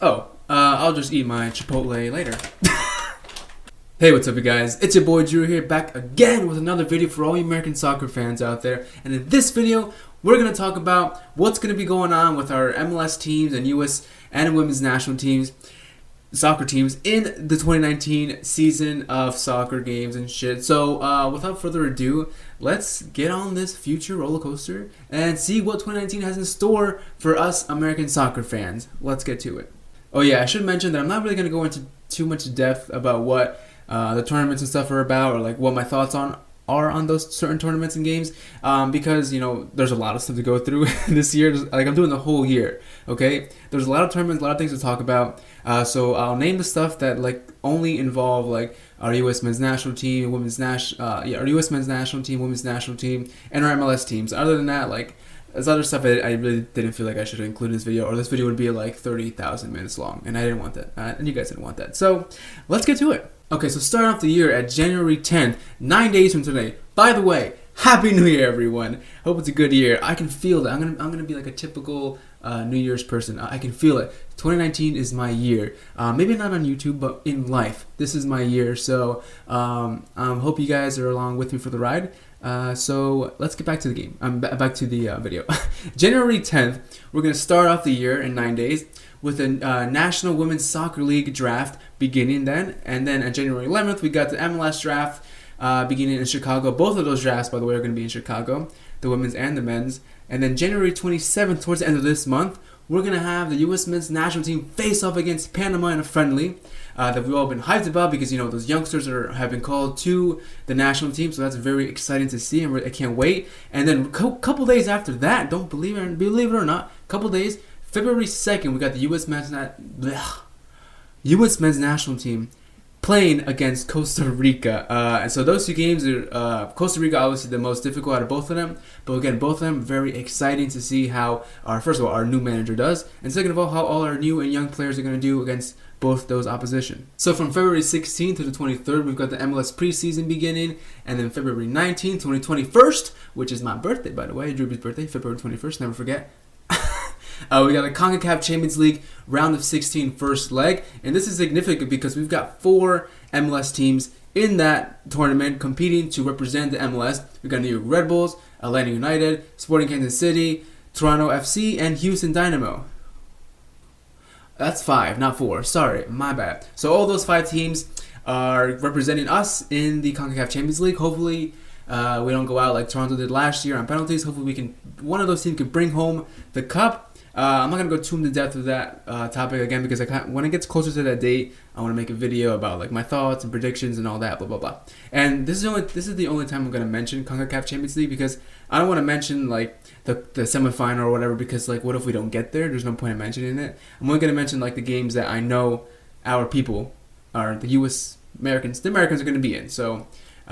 I'll just eat my Chipotle later. Hey, what's up you guys? It's your boy Drew here, back again with another video for all you American soccer fans out there. And in this video, we're going to talk about what's going to be going on with our MLS teams and US and women's national teams, soccer teams, in the 2019 season of soccer games and shit. So without further ado, let's get on this future roller coaster and see what 2019 has in store for us American soccer fans. Let's get to it. Oh yeah, I should mention that I'm not really going to go into too much depth about what the tournaments and stuff are about, or like what my thoughts are on those certain tournaments and games, because there's a lot of stuff to go through this year. Like, I'm doing the whole year, okay? There's a lot of tournaments, a lot of things to talk about. So I'll name the stuff that like only involve like our U.S. men's national team, our U.S. men's national team, women's national team, and our MLS teams. Other than that, like, there's other stuff I really didn't feel like I should include in this video, or this video would be like 30,000 minutes long, and I didn't want that, and you guys didn't want that. So let's get to it. Okay, so starting off the year at January 10th, 9 days from today. By the way, Happy New Year, everyone. Hope it's a good year. I can feel that. I'm gonna be like a typical New Year's person. I can feel it. 2019 is my year. Maybe not on YouTube, but in life. This is my year. So hope you guys are along with me for the ride. So let's get back to the game. Back to the video. January 10th, we're gonna start off the year in 9 days with a National Women's Soccer League draft beginning then. And then on January 11th, we got the MLS draft beginning in Chicago. Both of those drafts, by the way, are going to be in Chicago, the women's and the men's. And then January 27th, towards the end of this month, we're going to have the U.S. men's national team face off against Panama in a friendly that we've all been hyped about, because, those youngsters have been called to the national team. So that's very exciting to see, and I can't wait. And then a couple days after that, don't believe it or not, couple days, February 2nd, we got the U.S. men's national team playing against Costa Rica. And so those two games are Costa Rica, obviously the most difficult out of both of them. But again, both of them very exciting to see how first of all, our new manager does, and second of all, how all our new and young players are going to do against both those opposition. So from February 16th to the 23rd, we've got the MLS preseason beginning, and then February 19th to the 21st, which is my birthday, by the way, Drew's birthday, February 21st, never forget. We got a CONCACAF Champions League round of 16 first leg, and this is significant because we've got 4 MLS teams in that tournament competing to represent the MLS. We've got New York Red Bulls, Atlanta United, Sporting Kansas City, Toronto FC, and Houston Dynamo. That's 5, not 4. Sorry, my bad. So all those 5 teams are representing us in the CONCACAF Champions League. Hopefully, we don't go out like Toronto did last year on penalties. Hopefully, one of those teams can bring home the cup. I'm not going to go too into depth with that topic again, because when it gets closer to that date, I want to make a video about like my thoughts and predictions and all that, blah, blah, blah. And this is the only time I'm going to mention CONCACAF Champions League, because I don't want to mention like the semifinal or whatever, because like what if we don't get there? There's no point in mentioning it. I'm only going to mention like the games that I know our people, the Americans are going to be in. So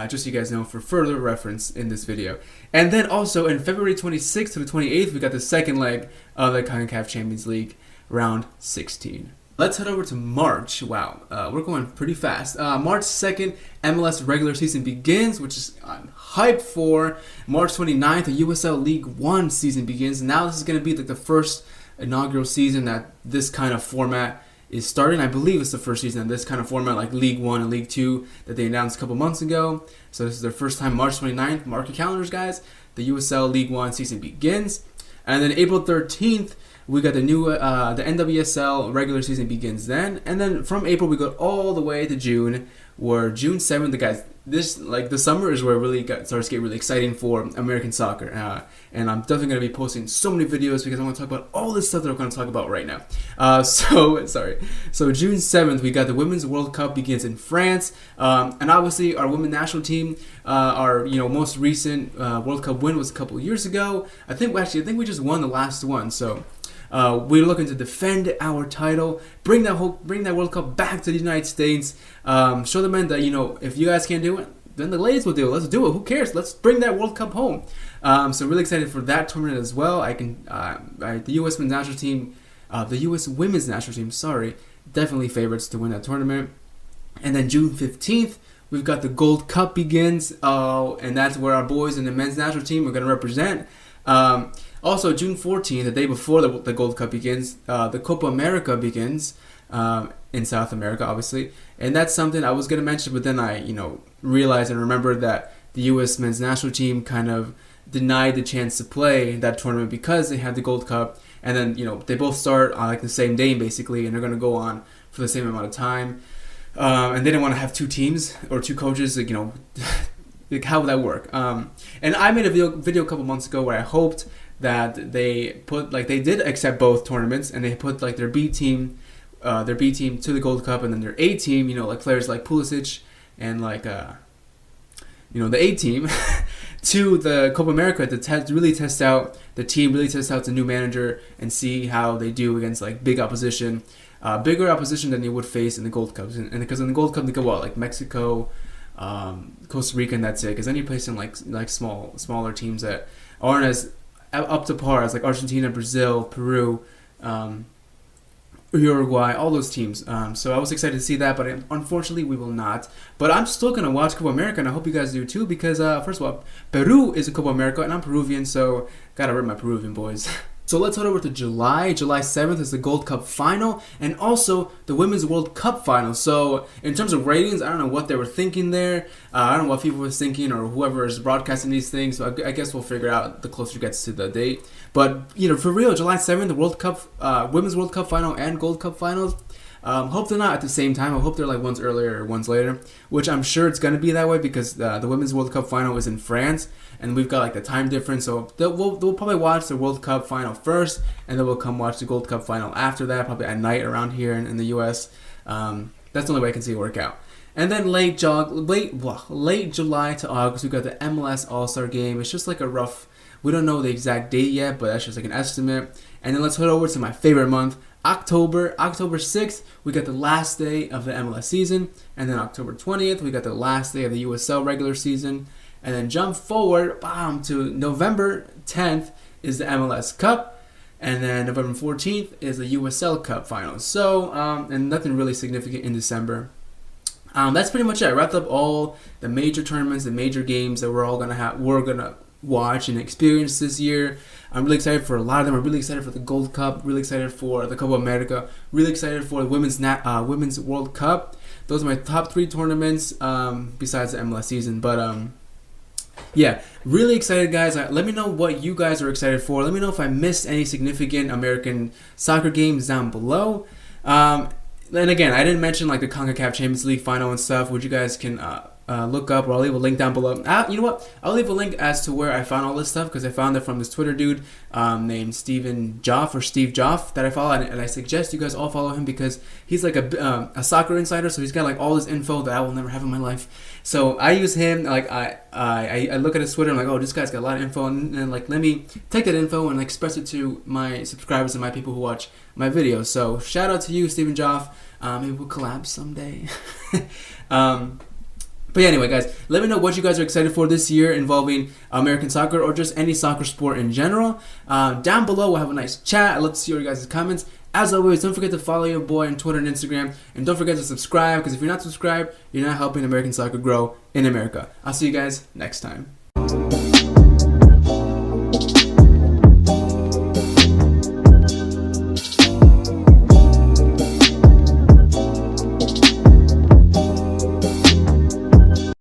just so you guys know, for further reference in this video. And then also in February 26th to the 28th, we got the second leg of the CONCACAF Champions League round 16. Let's head over to March. Wow, we're going pretty fast. March 2nd, MLS regular season begins, which is I'm hyped for. March 29th, the USL League One season begins. Now this is going to be like the first inaugural season that this kind of format is starting. I believe it's the first season of this kind of format, like League 1 and League 2 that they announced a couple months ago. So this is their first time. March 29th, mark your calendars, guys. The USL League 1 season begins. And then April 13th, we got the NWSL regular season begins then. And then from April, we go all the way to June, where June 7th, the summer is where it really starts to get really exciting for American soccer. And I'm definitely going to be posting so many videos, because I want to talk about all this stuff that I'm going to talk about right now. So June 7th, we got the Women's World Cup begins in France. And obviously our women's national team, our most recent World Cup win was a couple of years ago. I think we just won the last one. So we're looking to defend our title, bring that World Cup back to the United States, show the men that if you guys can't do it, then the ladies will do it. Let's do it. Who cares? Let's bring that World Cup home. So really excited for that tournament as well. The U.S. men's national team, the U.S. women's national team, definitely favorites to win that tournament. And then June 15th, we've got the Gold Cup begins, and that's where our boys in the men's national team are going to represent. Also, June 14th, the day before the Gold Cup begins, the Copa America begins in South America, obviously. And that's something I was going to mention, but then I, realized and remembered that the U.S. men's national team kind of denied the chance to play that tournament because they had the Gold Cup. And then, they both start on like the same day, basically, and they're going to go on for the same amount of time. And they didn't want to have two teams or two coaches, like, how would that work? And I made a video a couple months ago where I hoped that they put, like, they did accept both tournaments, and they put like their B team to the Gold Cup, and then their A team, like players like Pulisic and like the A team to the Copa America to really test out the team, really test out the new manager, and see how they do against like bigger opposition than they would face in the Gold Cup. And because in the Gold Cup they go like Mexico, Costa Rica, and that's it. Because then you're facing like smaller teams that aren't as up to par as like Argentina, Brazil, Peru, Uruguay, all those teams. So I was excited to see that, but unfortunately we will not. But I'm still going to watch Copa America, and I hope you guys do too, because first of all, Peru is a Copa America, and I'm Peruvian, so gotta rip my Peruvian boys. So let's head over to July. July 7th is the Gold Cup final, and also the Women's World Cup final. So in terms of ratings, I don't know what they were thinking there. I don't know what people were thinking, or whoever is broadcasting these things. So I guess we'll figure out the closer it gets to the date. But for real, July 7th, the World Cup, Women's World Cup final and Gold Cup finals. Hope they're not at the same time. I hope they're like one's earlier or one's later, which I'm sure it's going to be that way because the Women's World Cup final is in France, and we've got like the time difference. So they'll probably watch the World Cup final first, and then we'll come watch the Gold Cup final after that, probably at night around here in the U.S. That's the only way I can see it work out. And then late July to August, we got the MLS All-Star Game. It's just like a rough, we don't know the exact date yet, but that's just like an estimate. And then let's head over to my favorite month, October 6th, we got the last day of the MLS season, and then October 20th, we got the last day of the USL regular season, and then jump forward, to November 10th is the MLS Cup, and then November 14th is the USL Cup finals. So, and nothing really significant in December. That's pretty much it. I wrapped up all the major tournaments, the major games that we're gonna watch and experience this year. I'm really excited for a lot of them. I'm really excited for the Gold Cup, really excited for the Copa America, really excited for the Women's World Cup. Those are my top 3 tournaments besides the MLS season. But yeah, really excited, guys. Let me know what you guys are excited for. Let me know if I missed any significant American soccer games down below. And again, I didn't mention like the CONCACAF Champions League final and stuff, which you guys can look up, or I'll leave a link down below. You know what? I'll leave a link as to where I found all this stuff, because I found it from this Twitter dude named Steve Joff that I follow, and I suggest you guys all follow him because he's like a soccer insider, so he's got like all this info that I will never have in my life. So I use him. Like I look at his Twitter, and I'm like, oh, this guy's got a lot of info, and like let me take that info and express it to my subscribers and my people who watch my videos. So shout out to you, Stephen Joff. Maybe we'll collab someday. But yeah, anyway, guys, let me know what you guys are excited for this year involving American soccer or just any soccer sport in general. Down below, we'll have a nice chat. I'd love to see your guys' comments. As always, don't forget to follow your boy on Twitter and Instagram. And don't forget to subscribe, because if you're not subscribed, you're not helping American soccer grow in America. I'll see you guys next time.